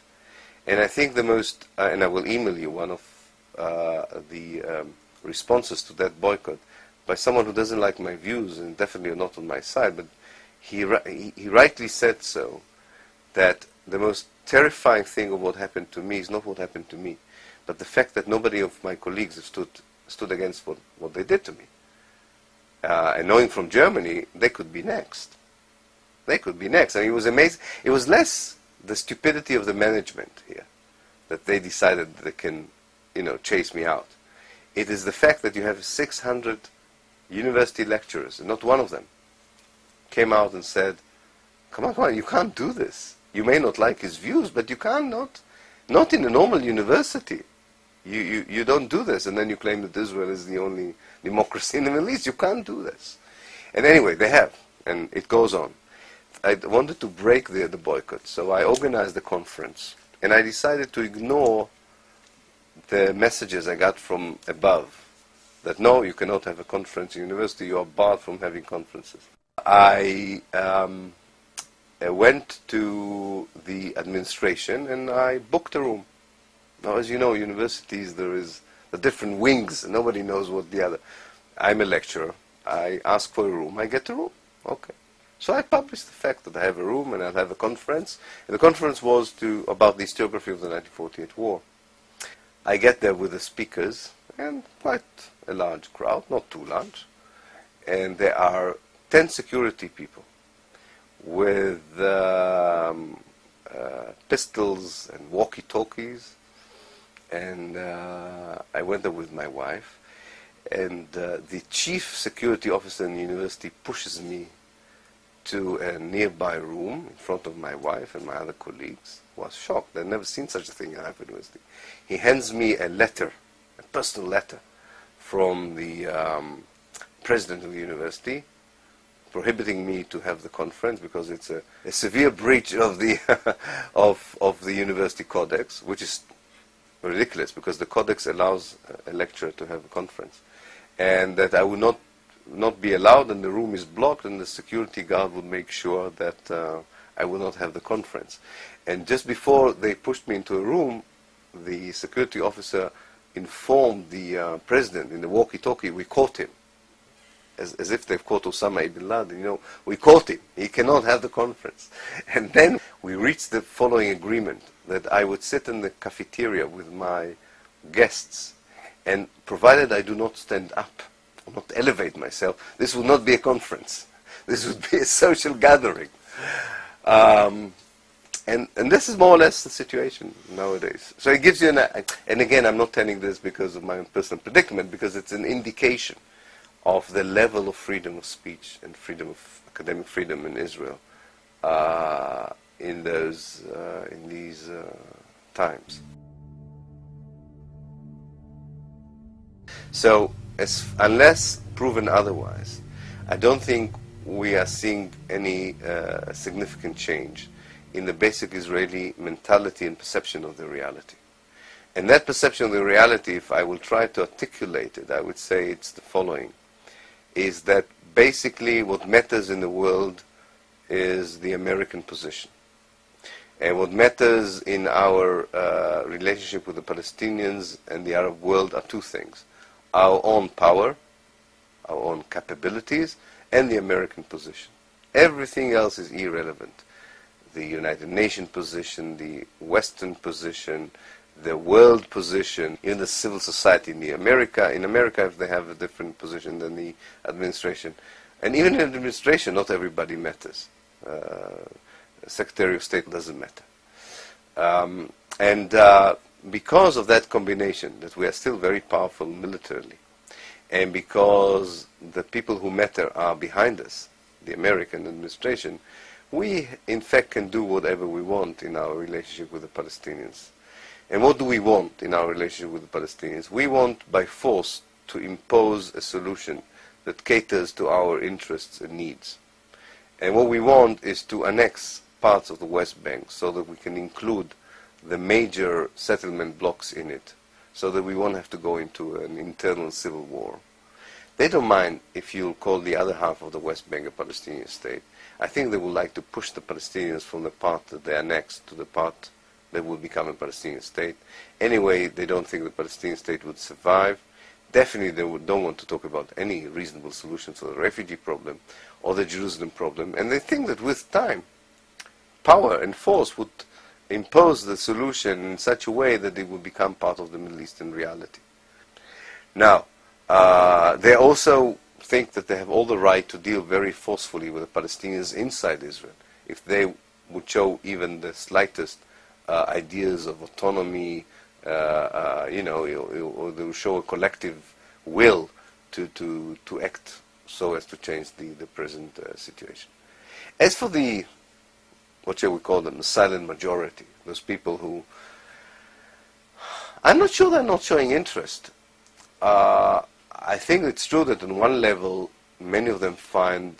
And I think the most, and I will email you one of the responses to that boycott, by someone who doesn't like my views, and definitely not on my side, but he rightly said so, that the most terrifying thing of what happened to me is not what happened to me, but the fact that nobody of my colleagues have stood against what they did to me. And knowing from Germany, they could be next. They could be next. I mean, it was amazing. It was less the stupidity of the management here, that they decided that they can, chase me out. It is the fact that you have 600 university lecturers, and not one of them came out and said, come on, you can't do this. You may not like his views, but you can't not in a normal university. You don't do this, and then you claim that Israel is the only democracy in the Middle East. You can't do this. And anyway, they have, and it goes on. I wanted to break the boycott, so I organized the conference, and I decided to ignore the messages I got from above, that no, you cannot have a conference in university, you are barred from having conferences. I went to the administration and I booked a room. Now, as you know, universities, there is the different wings, and nobody knows what the other. I'm a lecturer. I ask for a room. I get a room. Okay. So I published the fact that I have a room and I'll have a conference. And the conference was about the historiography of the 1948 war. I get there with the speakers, and quite a large crowd, not too large. And there are 10 security people with pistols and walkie-talkies. And I went there with my wife, and the chief security officer in the university pushes me to a nearby room in front of my wife and my other colleagues. I was shocked. They'd never seen such a thing in Haifa University. He hands me a letter, a personal letter, from the president of the university, prohibiting me to have the conference because it's a severe breach of the of the university codex, which is ridiculous because the codex allows a lecturer to have a conference, and that I would not be allowed, and the room is blocked, and the security guard would make sure that I would not have the conference. And just before they pushed me into a room, the security officer informed the president in the walkie-talkie, we caught him. As if they've caught Osama ibn Laden, we caught him. He cannot have the conference. And then we reached the following agreement, that I would sit in the cafeteria with my guests, and provided I do not stand up, or not elevate myself, this would not be a conference. This would be a social gathering. And this is more or less the situation nowadays. So it gives you and again, I'm not telling this because of my own personal predicament, because it's an indication of the level of freedom of speech and freedom of academic freedom in Israel in these times. So, unless proven otherwise, I don't think we are seeing any significant change in the basic Israeli mentality and perception of the reality. And that perception of the reality, if I will try to articulate it, I would say it's the following, is that basically what matters in the world is the American position. And what matters in our relationship with the Palestinians and the Arab world are two things: our own power, our own capabilities, and the American position. Everything else is irrelevant. The United Nations position, the Western position, the world position, even the civil society in America, if they have a different position than the administration. And even in the administration, not everybody matters. Secretary of State doesn't matter. Because of that combination, that we are still very powerful militarily, and because the people who matter are behind us, the American administration, we in fact can do whatever we want in our relationship with the Palestinians. And what do we want in our relationship with the Palestinians? We want by force to impose a solution that caters to our interests and needs. And what we want is to annex parts of the West Bank so that we can include the major settlement blocks in it, so that we won't have to go into an internal civil war. They don't mind if you call the other half of the West Bank a Palestinian state. I think they would like to push the Palestinians from the part that they annex to the part that will become a Palestinian state. Anyway, they don't think the Palestinian state would survive. Definitely they don't want to talk about any reasonable solution to the refugee problem or the Jerusalem problem. And they think that with time, power and force would impose the solution in such a way that it would become part of the Middle Eastern reality. Now, they also think that they have all the right to deal very forcefully with the Palestinians inside Israel. If they would show even the slightest ideas of autonomy, or they will show a collective will to act so as to change the present situation. As for the, what shall we call them, the silent majority, those people who, I'm not sure they're not showing interest. I think it's true that on one level, many of them find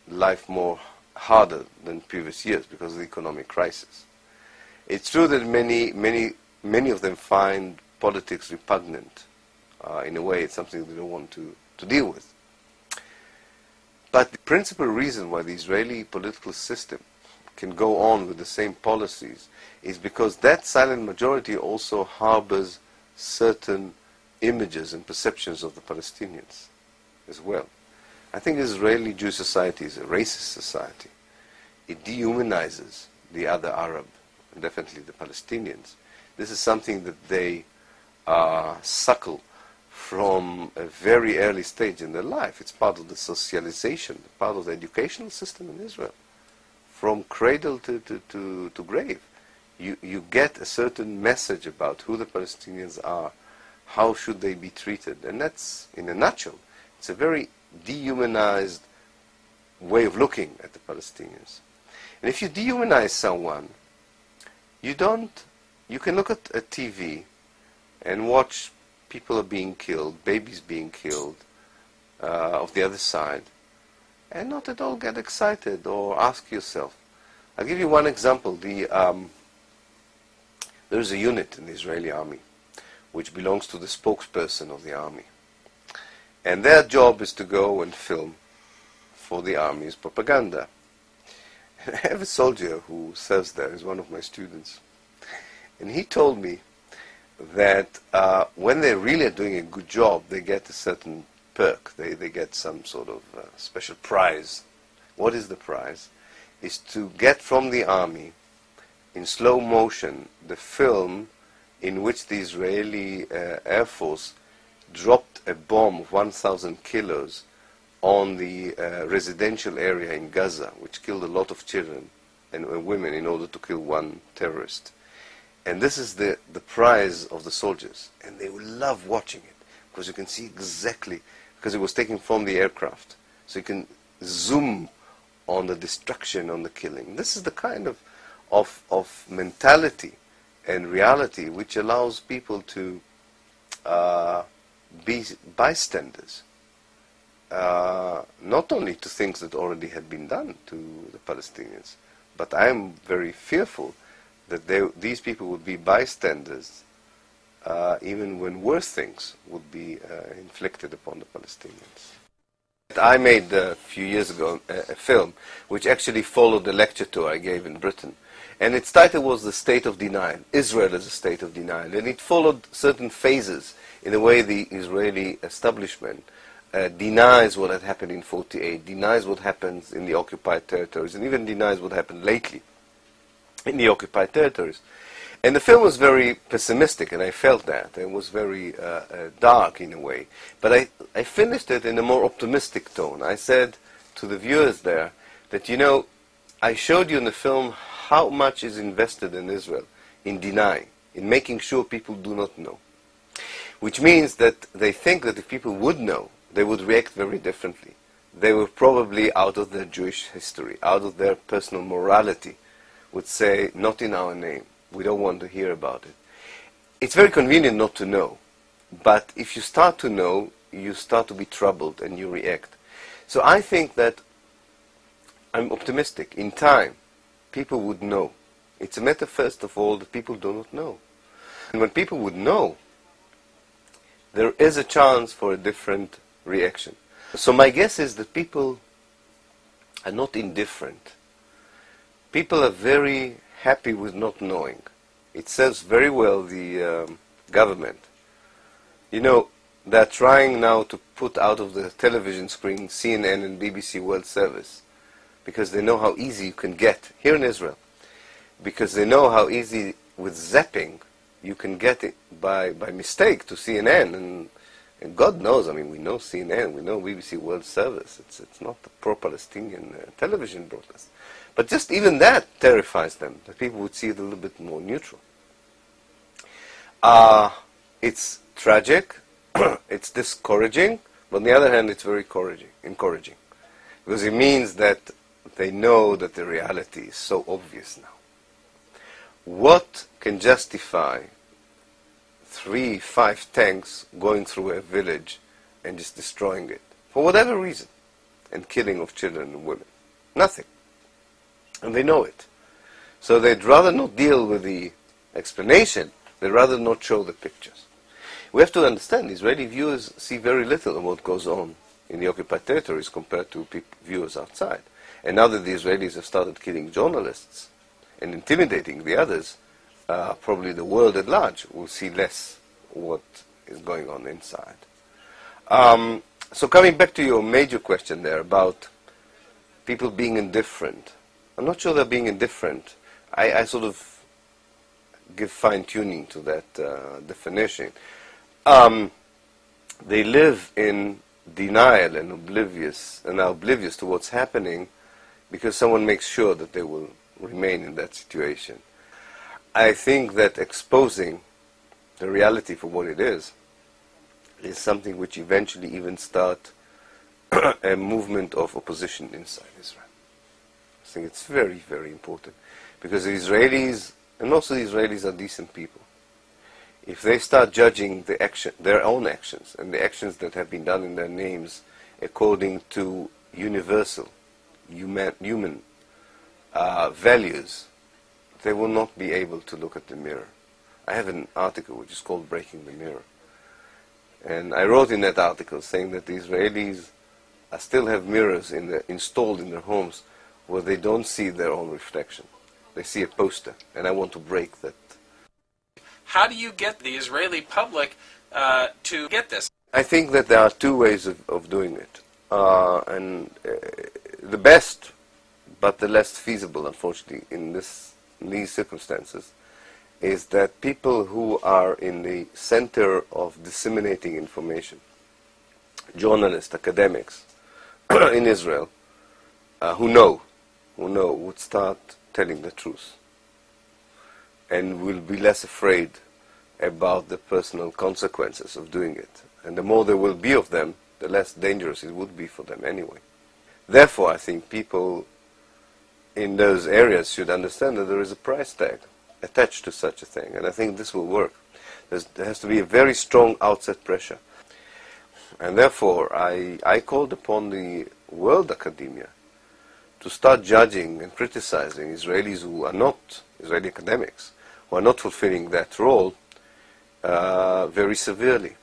life more harder than previous years because of the economic crisis. It's true that many of them find politics repugnant. In a way, it's something they don't want to deal with. But the principal reason why the Israeli political system can go on with the same policies is because that silent majority also harbors certain images and perceptions of the Palestinians as well. I think Israeli Jewish society is a racist society. It dehumanizes the other Arab, and definitely the Palestinians. This is something that they suckle from a very early stage in their life. It's part of the socialization, part of the educational system in Israel. From cradle to grave, you get a certain message about who the Palestinians are, how should they be treated, and that's, in a nutshell, it's a very dehumanized way of looking at the Palestinians. And if you dehumanize someone, you can look at a TV and watch people are being killed, babies being killed of the other side, and not at all get excited or ask yourself. I'll give you one example. There's a unit in the Israeli army which belongs to the spokesperson of the army. And their job is to go and film for the army's propaganda. And I have a soldier who serves there, he's one of my students. And he told me that when they really are doing a good job, they get a certain perk. They get some sort of special prize. What is the prize? Is to get from the army, in slow motion, the film in which the Israeli Air Force dropped a bomb of 1,000 kilos on the residential area in Gaza, which killed a lot of children and women in order to kill one terrorist. And this is the prize of the soldiers. And they will love watching it, because you can see exactly, because it was taken from the aircraft. So you can zoom on the destruction, on the killing. This is the kind of mentality and reality which allows people to be bystanders, not only to things that already had been done to the Palestinians, but I am very fearful that these people would be bystanders even when worse things would be inflicted upon the Palestinians. I made a few years ago a film which actually followed the lecture tour I gave in Britain. And its title was The State of Denial, Israel as a State of Denial. And it followed certain phases in the way the Israeli establishment denies what had happened in 48, denies what happens in the occupied territories, and even denies what happened lately in the occupied territories. And the film was very pessimistic, and I felt that. It was very dark in a way. But I finished it in a more optimistic tone. I said to the viewers there that, you know, I showed you in the film how much is invested in Israel in denying, in making sure people do not know. Which means that they think that if people would know, they would react very differently. They were probably, out of their Jewish history, out of their personal morality, would say, not in our name. We don't want to hear about it. It's very convenient not to know. But if you start to know, you start to be troubled and you react. So I think that I'm optimistic. In time, people would know. It's a matter, first of all, that people do not know. And when people would know, there is a chance for a different reaction. So my guess is that people are not indifferent. People are very happy with not knowing. It serves very well the government. You know, they're trying now to put out of the television screen CNN and BBC World Service because they know how easy you can get here in Israel. Because they know how easy with zapping you can get it by mistake to CNN. And God knows, I mean, we know CNN, we know BBC World Service. It's not the proper Palestinian television broadcast. But just even that terrifies them, that people would see it a little bit more neutral. It's tragic, it's discouraging, but on the other hand, it's very encouraging. Because it means that they know that the reality is so obvious now. What can justify 3-5 tanks going through a village and just destroying it, for whatever reason, and killing of children and women? Nothing. And they know it. So they'd rather not deal with the explanation, they'd rather not show the pictures. We have to understand, Israeli viewers see very little of what goes on in the occupied territories compared to viewers outside. And now that the Israelis have started killing journalists and intimidating the others, probably the world at large will see less what is going on inside. So coming back to your major question there about people being indifferent, I'm not sure they're being indifferent. I sort of give fine-tuning to that definition. They live in denial and are oblivious to what's happening because someone makes sure that they will remain in that situation. I think that exposing the reality for what it is something which eventually even start a movement of opposition inside Israel. I think it's very, very important because the Israelis, and most of the Israelis are decent people. If they start judging their own actions and the actions that have been done in their names according to universal human values, they will not be able to look at the mirror. I have an article which is called Breaking the Mirror. And I wrote in that article saying that the Israelis still have mirrors installed in their homes where they don't see their own reflection. They see a poster, and I want to break that. How do you get the Israeli public to get this? I think that there are two ways of doing it. The best, but the less feasible, unfortunately, in these circumstances, is that people who are in the center of disseminating information, journalists, academics in Israel, who know, would start telling the truth and will be less afraid about the personal consequences of doing it. And the more there will be of them, the less dangerous it would be for them anyway. Therefore, I think people in those areas should understand that there is a price tag attached to such a thing, and I think this will work. There has to be a very strong outset pressure. And therefore, I called upon the world academia to start judging and criticizing Israelis who are not, Israeli academics, who are not fulfilling that role very severely.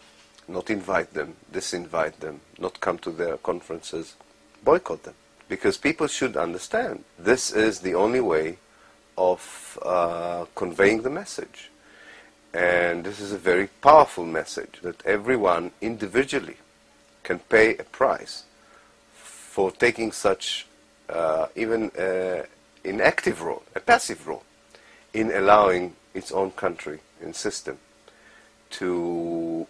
Not invite them, disinvite them, not come to their conferences, boycott them. Because people should understand this is the only way of conveying the message. And this is a very powerful message that everyone individually can pay a price for taking such even an active role, a passive role, in allowing its own country and system to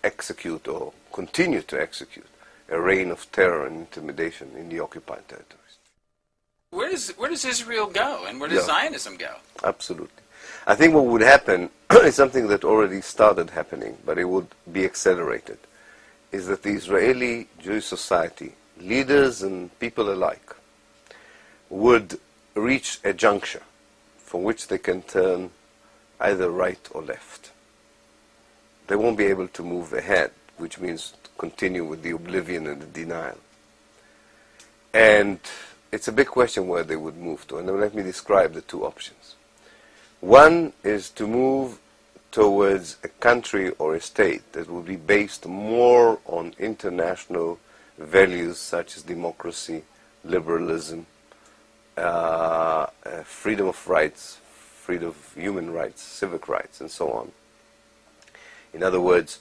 execute or continue to execute a reign of terror and intimidation in the occupied territories. Where does Israel go, and where does Zionism go? Absolutely. I think what would happen is something that already started happening, but it would be accelerated, is that the Israeli Jewish society, leaders and people alike, would reach a juncture from which they can turn either right or left. They won't be able to move ahead which means to continue with the oblivion and the denial. And it's a big question where they would move to. And now let me describe the two options. One is to move towards a country or a state that will be based more on international values such as democracy, liberalism, freedom of rights, freedom of human rights, civic rights, and so on. In other words,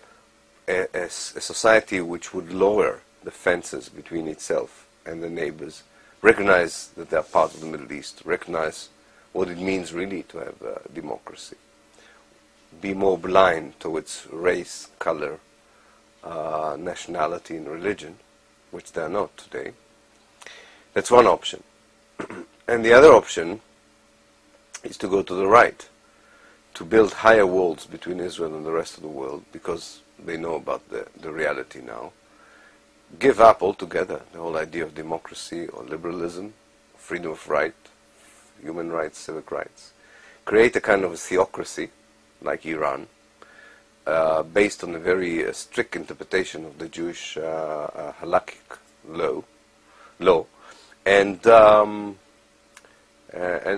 a society which would lower the fences between itself and the neighbors, recognize that they are part of the Middle East, recognize what it means really to have democracy, be more blind towards race, color, nationality, and religion, which they are not today. That's one option. And the other option is to go to the right, to build higher walls between Israel and the rest of the world, because they know about the reality now. Give up altogether the whole idea of democracy or liberalism, freedom of right, human rights, civic rights. Create a kind of a theocracy, like Iran, based on a very strict interpretation of the Jewish halakhic law, and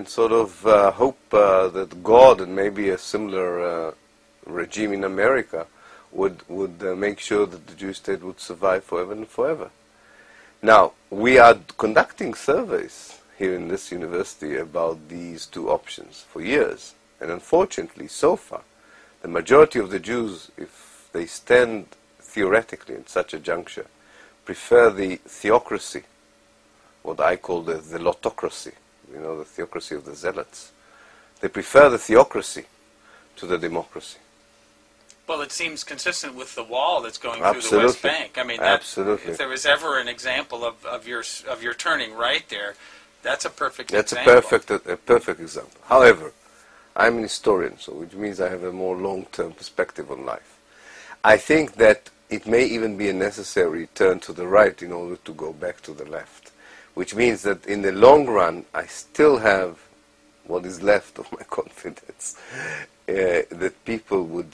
sort of hope that God and maybe a similar regime in America would make sure that the Jewish state would survive forever and forever. Now, we are conducting surveys here in this university about these two options for years, and unfortunately, so far, the majority of the Jews, if they stand theoretically in such a juncture, prefer the theocracy, what I call the lotocracy, the theocracy of the zealots. They prefer the theocracy to the democracy. Well, it seems consistent with the wall that's going through the West Bank. I mean, absolutely. If there was ever an example of your turning right there, that's a perfect example. That's a perfect example. However, I'm an historian, so which means I have a more long-term perspective on life. I think that it may even be a necessary turn to the right in order to go back to the left, which means that in the long run, I still have what is left of my confidence, that people would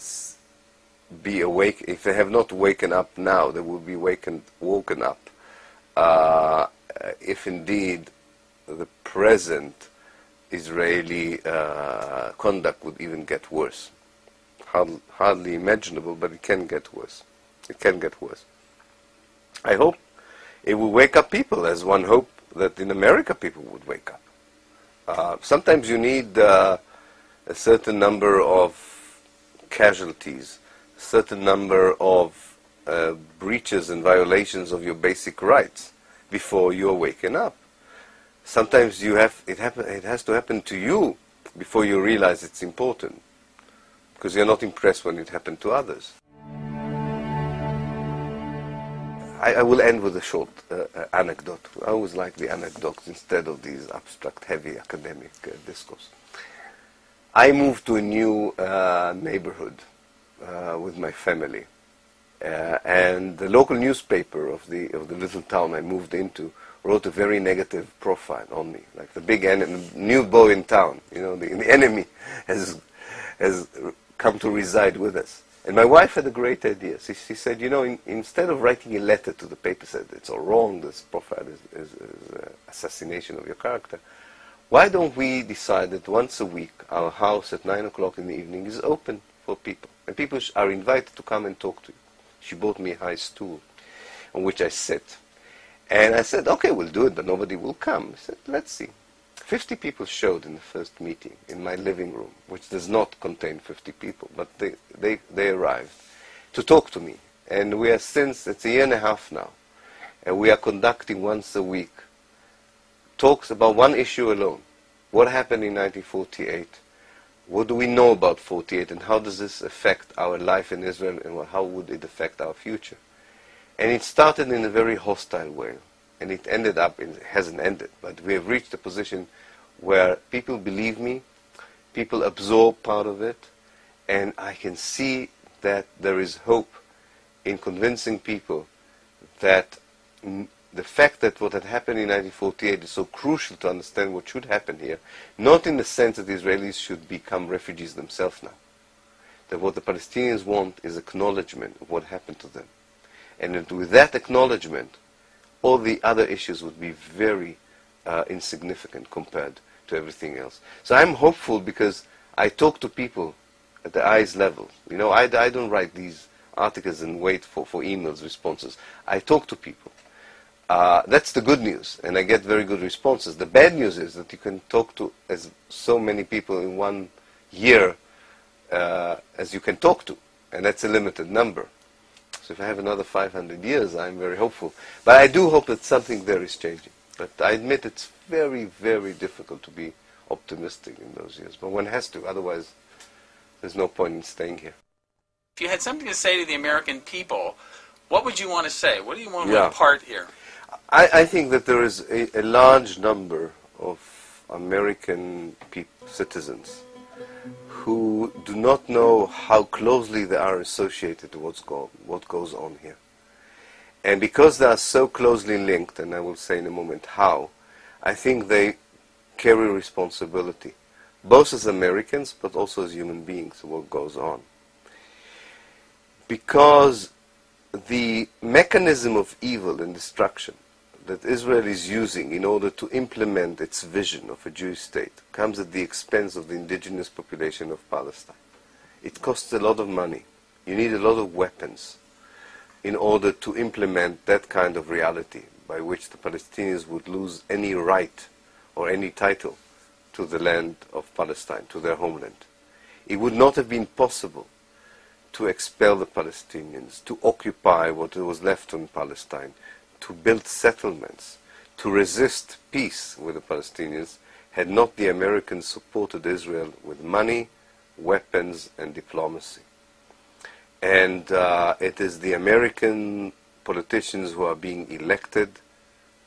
be awake. If they have not waken up now, they will be woken up if indeed the present Israeli conduct would even get worse. Hardly imaginable, but it can get worse. It can get worse. I hope it will wake up people, as one hope that in America people would wake up. Sometimes you need a certain number of casualties, a certain number of breaches and violations of your basic rights before you are waken up. Sometimes it has to happen to you before you realize it's important, because you're not impressed when it happened to others. I will end with a short anecdote. I always like the anecdotes instead of these abstract, heavy academic discourse. I moved to a new neighborhood with my family, and the local newspaper of the little town I moved into wrote a very negative profile on me, like the big new boy in town. The enemy has come to reside with us. And my wife had a great idea. She said, instead of writing a letter to the paper, said it's all wrong, this profile is assassination of your character, why don't we decide that once a week our house at 9 o'clock in the evening is open for people, and people are invited to come and talk to you. She bought me a high stool on which I sit. And I said, okay, we'll do it, but nobody will come. I said, let's see. 50 people showed in the first meeting in my living room, which does not contain 50 people, but they arrived to talk to me. And we are since, it's a year and a half now, and we are conducting once a week talks about one issue alone. What happened in 1948? What do we know about 48, and how does this affect our life in Israel, and how would it affect our future? And it started in a very hostile way, and it ended up, it hasn't ended, but we have reached a position where people believe me, people absorb part of it, and I can see that there is hope in convincing people that the fact that what had happened in 1948 is so crucial to understand what should happen here, not in the sense that the Israelis should become refugees themselves now. That what the Palestinians want is acknowledgement of what happened to them. And with that acknowledgement, all the other issues would be very insignificant compared to everything else. So I'm hopeful because I talk to people at the eyes level. You know, I don't write these articles and wait for emails, responses. I talk to people. That's the good news, and I get very good responses. The bad news is that you can talk to as so many people in 1 year as you can talk to, and that's a limited number. So if I have another 500 years, I'm very hopeful. But I do hope that something there is changing. But I admit it's very, very difficult to be optimistic in those years. But one has to, otherwise there's no point in staying here. If you had something to say to the American people, what would you want to say? What do you want to impart here? I think that there is a large number of American citizens who do not know how closely they are associated to what goes on here. And because they are so closely linked, and I will say in a moment how, I think they carry responsibility, both as Americans but also as human beings, of what goes on. Because the mechanism of evil and destruction that Israel is using in order to implement its vision of a Jewish state comes at the expense of the indigenous population of Palestine. It costs a lot of money. You need a lot of weapons in order to implement that kind of reality by which the Palestinians would lose any right or any title to the land of Palestine, to their homeland. It would not have been possible to expel the Palestinians, to occupy what was left in Palestine, to build settlements, to resist peace with the Palestinians, had not the Americans supported Israel with money, weapons, and diplomacy. And it is the American politicians who are being elected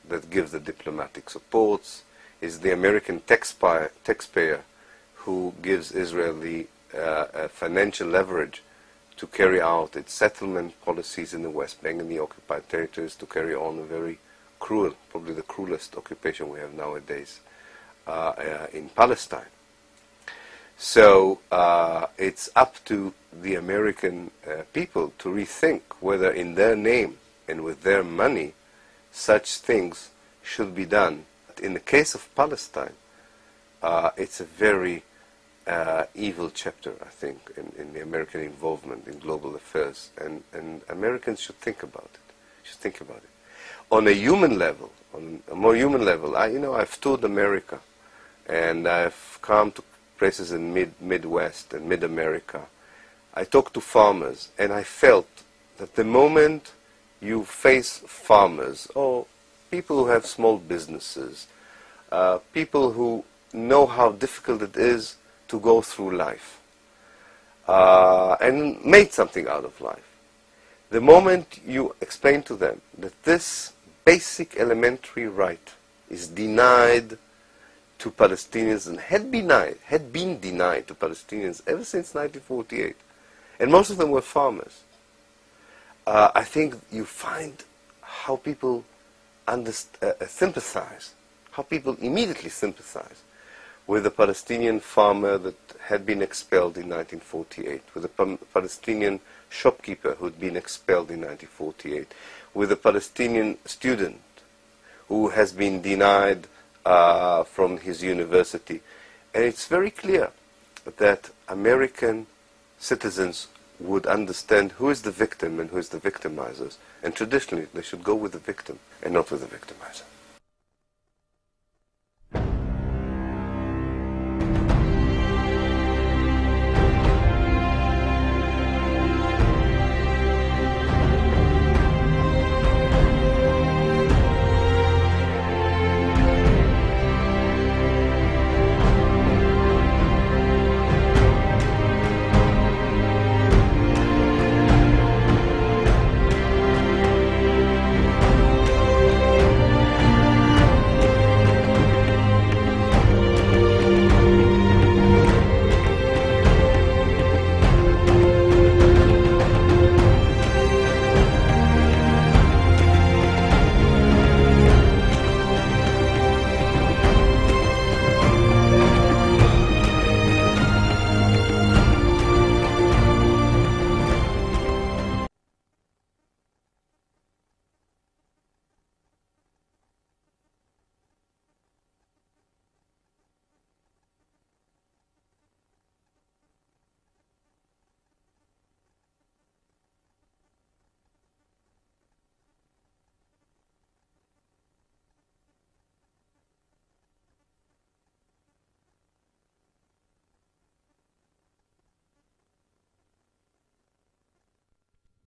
that give the diplomatic supports. It's the American taxpayer who gives Israel the financial leverage to carry out its settlement policies in the West Bank and the occupied territories, to carry on a very cruel, probably the cruelest occupation we have nowadays in Palestine. So it's up to the American people to rethink whether in their name and with their money such things should be done. In the case of Palestine, it's a very evil chapter, I think, in the American involvement in global affairs, and Americans should think about it. On a human level, on a more human level, I've toured America, and I've come to places in Midwest and Mid-America. I talked to farmers, and I felt that the moment you face farmers, or people who have small businesses, people who know how difficult it is to go through life, and made something out of life. The moment you explain to them that this basic elementary right is denied to Palestinians, and had been denied to Palestinians ever since 1948, and most of them were farmers, I think you find how people sympathize, how people immediately sympathize with the Palestinian farmer that had been expelled in 1948, with the Palestinian shopkeeper who had been expelled in 1948, with the Palestinian student who has been denied from his university. And it's very clear that American citizens would understand who is the victim and who is the victimizers. And traditionally, they should go with the victim and not with the victimizer.